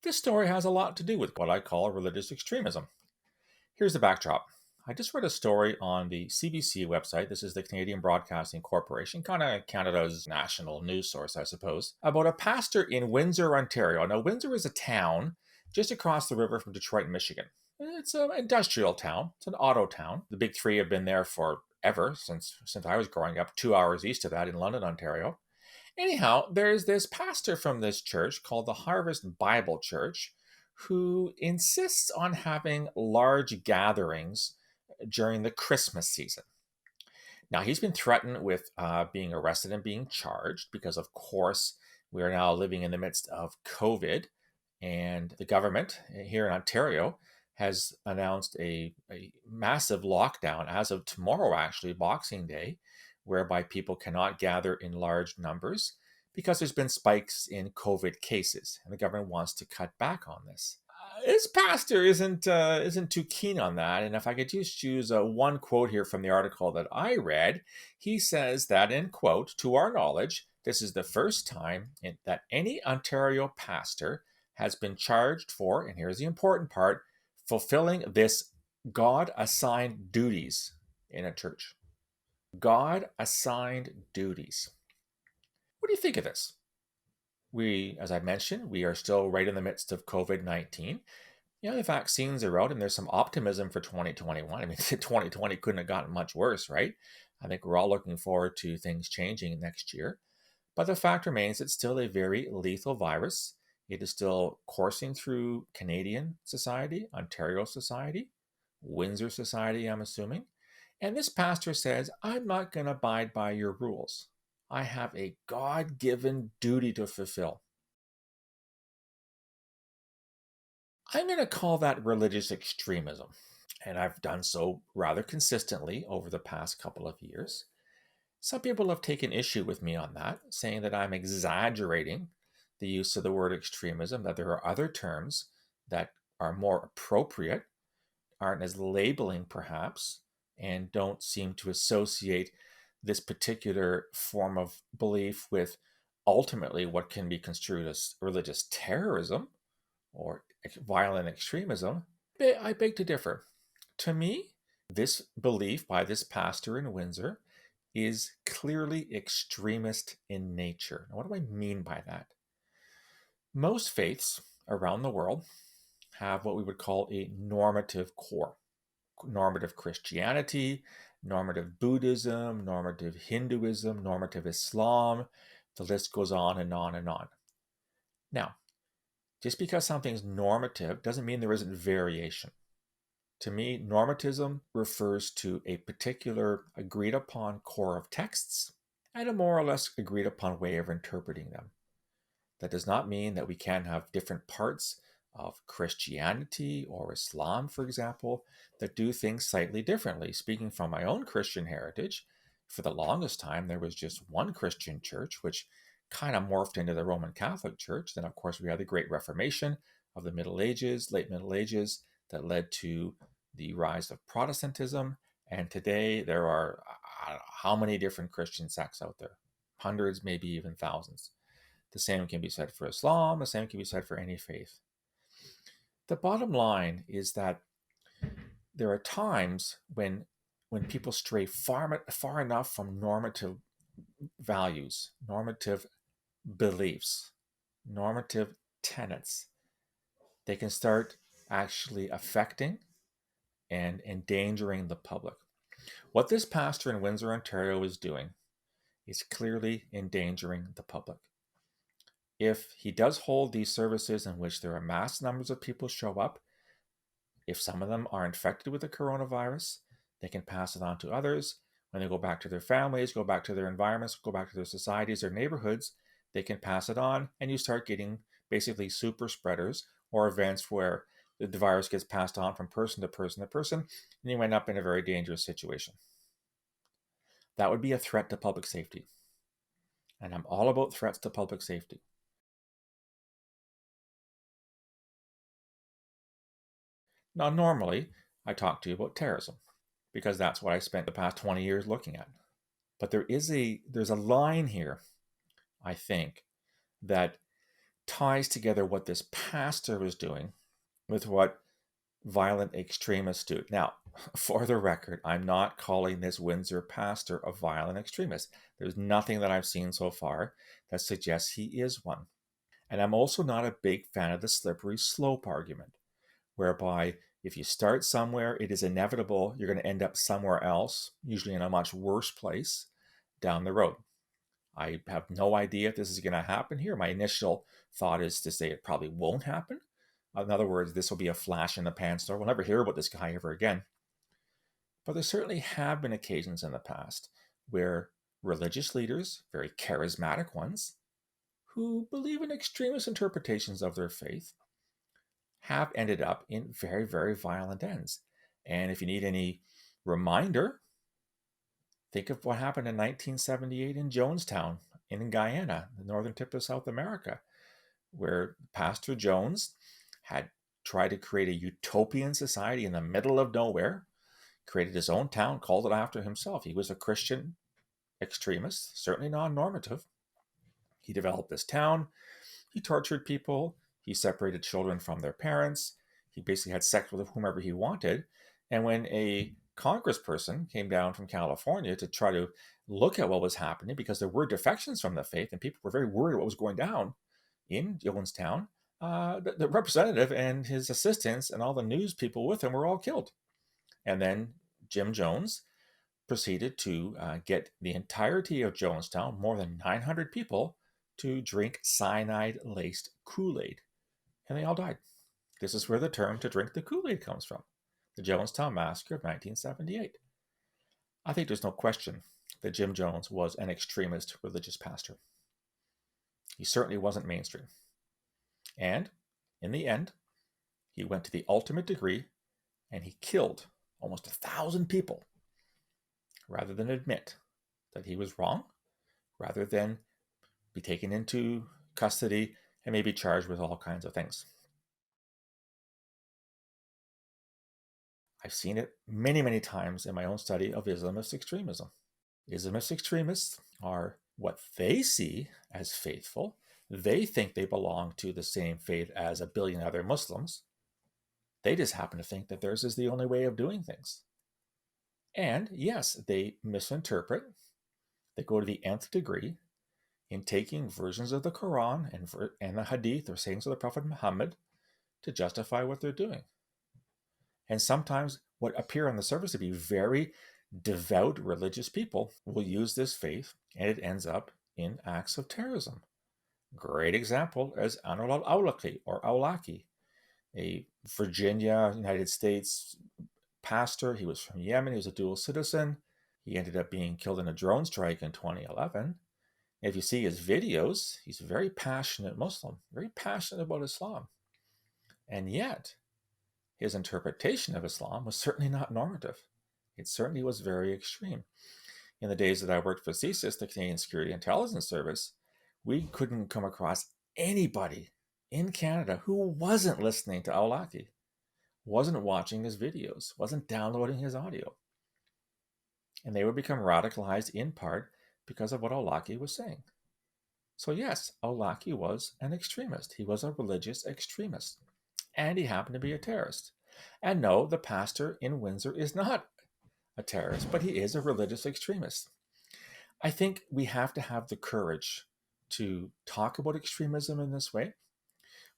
This story has a lot to do with what I call religious extremism. Here's the backdrop. I just read a story on the CBC website. This is the Canadian Broadcasting Corporation, kind of Canada's national news source, I suppose, about a pastor in Windsor, Ontario. Now, Windsor is a town just across the river from Detroit, Michigan. It's an industrial town. It's an auto town. The big three have been there forever, since I was growing up, 2 hours east of that in London, Ontario. Anyhow, there's this pastor from this church called the Harvest Bible Church who insists on having large gatherings during the Christmas season. Now, he's been threatened with being arrested and being charged because, of course, we are now living in the midst of COVID, and the government here in Ontario has announced a massive lockdown as of tomorrow, actually, Boxing Day, whereby people cannot gather in large numbers because there's been spikes in COVID cases, and the government wants to cut back on this. This pastor isn't too keen on that, and if I could just use one quote here from the article that I read, he says that, in quote, "To our knowledge, this is the first time that any Ontario pastor has been charged for," and here's the important part, "fulfilling this God-assigned duties in a church." God-assigned duties. What do you think of this? As I mentioned, we are still right in the midst of COVID-19. The vaccines are out and there's some optimism for 2021. I mean, 2020 couldn't have gotten much worse, right? I think we're all looking forward to things changing next year. But the fact remains, it's still a very lethal virus. It is still coursing through Canadian society, Ontario society, Windsor society, I'm assuming. And this pastor says, "I'm not going to abide by your rules. I have a God-given duty to fulfill." I'm going to call that religious extremism. And I've done so rather consistently over the past couple of years. Some people have taken issue with me on that, saying that I'm exaggerating the use of the word extremism, that there are other terms that are more appropriate, aren't as labeling perhaps, and don't seem to associate this particular form of belief with ultimately what can be construed as religious terrorism or violent extremism. I beg to differ. To me, this belief by this pastor in Windsor is clearly extremist in nature. Now, what do I mean by that? Most faiths around the world have what we would call a normative core. Normative Christianity, normative Buddhism, normative Hinduism, normative Islam. The list goes on and on and on. Now, just because something's normative doesn't mean there isn't variation. To me, normatism refers to a particular agreed upon core of texts and a more or less agreed upon way of interpreting them. That does not mean that we can't have different parts of Christianity or Islam, for example, that do things slightly differently. Speaking from my own Christian heritage, for the longest time, there was just one Christian church, which kind of morphed into the Roman Catholic Church. Then, of course, we had the Great Reformation of the Middle Ages, late Middle Ages, that led to the rise of Protestantism. And today, there are how many different Christian sects out there? Hundreds, maybe even thousands. The same can be said for Islam. The same can be said for any faith. The bottom line is that there are times when people stray far enough from normative values, normative beliefs, normative tenets, they can start actually affecting and endangering the public. What this pastor in Windsor, Ontario is doing is clearly endangering the public. If he does hold these services in which there are mass numbers of people show up, if some of them are infected with the coronavirus, they can pass it on to others. When they go back to their families, go back to their environments, go back to their societies, their neighborhoods, they can pass it on, and you start getting basically super spreaders or events where the virus gets passed on from person to person to person, and you end up in a very dangerous situation. That would be a threat to public safety. And I'm all about threats to public safety. Now, normally, I talk to you about terrorism because that's what I spent the past 20 years looking at. But there's a line here, I think, that ties together what this pastor was doing with what violent extremists do. Now, for the record, I'm not calling this Windsor pastor a violent extremist. There's nothing that I've seen so far that suggests he is one. And I'm also not a big fan of the slippery slope argument, whereby if you start somewhere, it is inevitable you're going to end up somewhere else, usually in a much worse place down the road. I have no idea if this is going to happen here. My initial thought is to say it probably won't happen. In other words, this will be a flash in the pan story. We'll never hear about this guy ever again. But there certainly have been occasions in the past where religious leaders, very charismatic ones, who believe in extremist interpretations of their faith, have ended up in very, very violent ends. And if you need any reminder, think of what happened in 1978 in Jonestown in Guyana, the northern tip of South America, where Pastor Jones had tried to create a utopian society in the middle of nowhere, created his own town, called it after himself. He was a Christian extremist, certainly non-normative. He developed this town. He tortured people. He separated children from their parents. He basically had sex with whomever he wanted. And when a congressperson came down from California to try to look at what was happening, because there were defections from the faith and people were very worried what was going down in Jonestown, the representative and his assistants and all the news people with him were all killed. And then Jim Jones proceeded to get the entirety of Jonestown, more than 900 people, to drink cyanide-laced Kool-Aid. And they all died. This is where the term to drink the Kool-Aid comes from, the Jonestown Massacre of 1978. I think there's no question that Jim Jones was an extremist religious pastor. He certainly wasn't mainstream. And in the end, he went to the ultimate degree and he killed almost 1,000 people rather than admit that he was wrong, rather than be taken into custody and maybe charged with all kinds of things. I've seen it many, many times in my own study of Islamist extremism. Islamist extremists are what they see as faithful. They think they belong to the same faith as a billion other Muslims. They just happen to think that theirs is the only way of doing things. And yes, they misinterpret. They go to the nth degree in taking versions of the Quran and the Hadith or sayings of the Prophet Muhammad to justify what they're doing. And sometimes what appear on the surface to be very devout religious people will use this faith and it ends up in acts of terrorism. Great example is al-Awlaki or al-Awlaki, a Virginia, United States pastor. He was from Yemen. He was a dual citizen. He ended up being killed in a drone strike in 2011. If you see his videos, he's a very passionate Muslim, very passionate about Islam. And yet, his interpretation of Islam was certainly not normative. It certainly was very extreme. In the days that I worked for CSIS, the Canadian Security Intelligence Service, we couldn't come across anybody in Canada who wasn't listening to al-Awlaki, wasn't watching his videos, wasn't downloading his audio. And they would become radicalized in part because of what al-Awlaki was saying. So yes, al-Awlaki was an extremist. He was a religious extremist. And he happened to be a terrorist. And no, the pastor in Windsor is not a terrorist, but he is a religious extremist. I think we have to have the courage to talk about extremism in this way.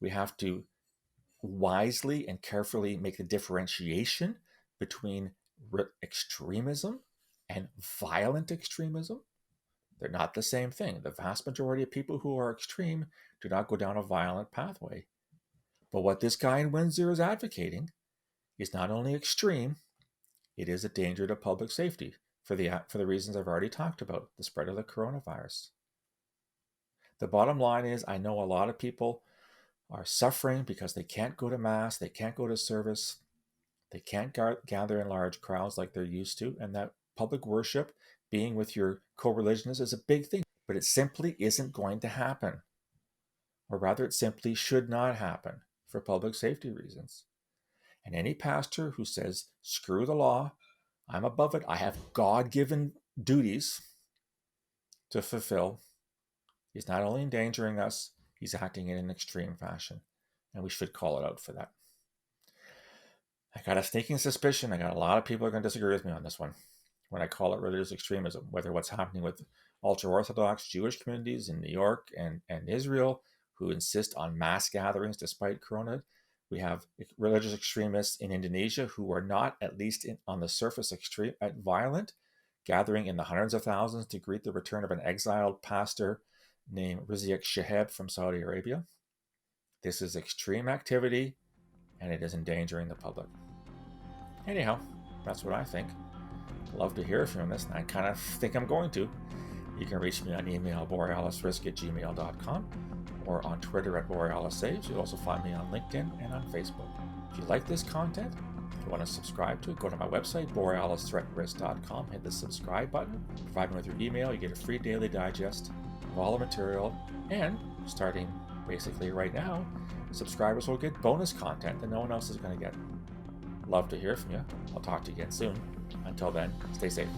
We have to wisely and carefully make the differentiation between extremism and violent extremism. They're not the same thing. The vast majority of people who are extreme do not go down a violent pathway. But what this guy in Windsor is advocating is not only extreme, it is a danger to public safety for the reasons I've already talked about, the spread of the coronavirus. The bottom line is I know a lot of people are suffering because they can't go to mass, they can't go to service, they can't gather in large crowds like they're used to, and that public worship, being with your co-religionists, is a big thing, but it simply isn't going to happen. Or rather, it simply should not happen for public safety reasons. And any pastor who says, screw the law, I'm above it, I have God-given duties to fulfill, is not only endangering us, he's acting in an extreme fashion, and we should call it out for that. I got a sneaking suspicion I got a lot of people are going to disagree with me on this one when I call it religious extremism, whether what's happening with ultra-Orthodox Jewish communities in New York and Israel who insist on mass gatherings despite Corona. We have religious extremists in Indonesia who are not, at least on the surface, violent, gathering in the hundreds of thousands to greet the return of an exiled pastor named Rizik Shahab from Saudi Arabia. This is extreme activity, and it is endangering the public. Anyhow, that's what I think. Love to hear from this, and I kind of think I'm going to. You can reach me on email, borealisrisk@gmail.com, or on Twitter @BorealisSaves. You'll also find me on LinkedIn and on Facebook. If you like this content, if you want to subscribe to it, go to my website, borealisthreatrisk.com, hit the subscribe button, provide me with your email, you get a free daily digest of all the material, and starting basically right now, subscribers will get bonus content that no one else is going to get. Love to hear from you. I'll talk to you again soon. Until then, stay safe.